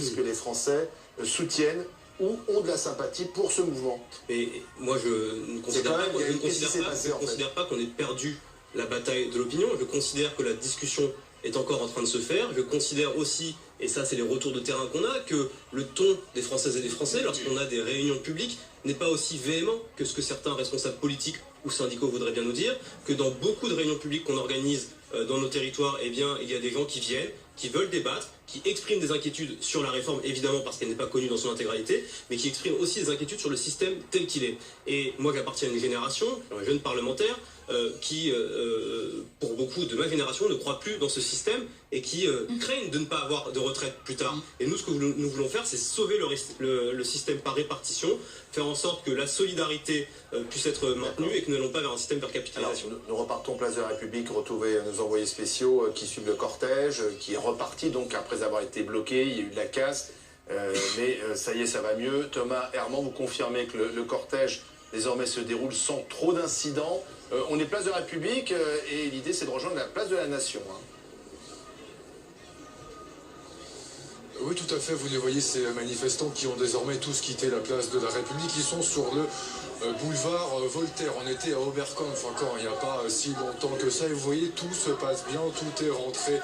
puisque les Français soutiennent ou ont de la sympathie pour ce mouvement. Et moi, je ne considère pas qu'on ait perdu la bataille de l'opinion. Je considère que la discussion est encore en train de se faire. Je considère aussi, et ça c'est les retours de terrain qu'on a, que le ton des Françaises et des Français, lorsqu'on a des réunions publiques, n'est pas aussi véhément que ce que certains responsables politiques ou syndicaux voudraient bien nous dire, que dans beaucoup de réunions publiques qu'on organise dans nos territoires, eh bien, il y a des gens qui viennent, qui veulent débattre, qui expriment des inquiétudes sur la réforme, évidemment parce qu'elle n'est pas connue dans son intégralité, mais qui expriment aussi des inquiétudes sur le système tel qu'il est. Et moi, j'appartiens à une génération, un jeune parlementaire, qui, pour beaucoup de ma génération, ne croient plus dans ce système et qui craignent de ne pas avoir de retraite plus tard. Et nous, ce que nous voulons faire, c'est sauver le système par répartition, faire en sorte que la solidarité puisse être maintenue et que nous n'allons pas vers un système par capitalisation. Alors, nous repartons place de la République, retrouver nos envoyés spéciaux qui suivent le cortège, qui est reparti donc après avoir été bloqué, il y a eu de la casse, mais ça y est, ça va mieux. Thomas Herman, vous confirmez que le cortège désormais se déroule sans trop d'incidents. On est place de la République et l'idée c'est de rejoindre la place de la Nation. Hein. Oui, tout à fait. Vous les voyez, ces manifestants qui ont désormais tous quitté la place de la République. Ils sont sur le boulevard Voltaire. On était à Oberkampf encore il n'y a pas si longtemps que ça. Et vous voyez, tout se passe bien, tout est rentré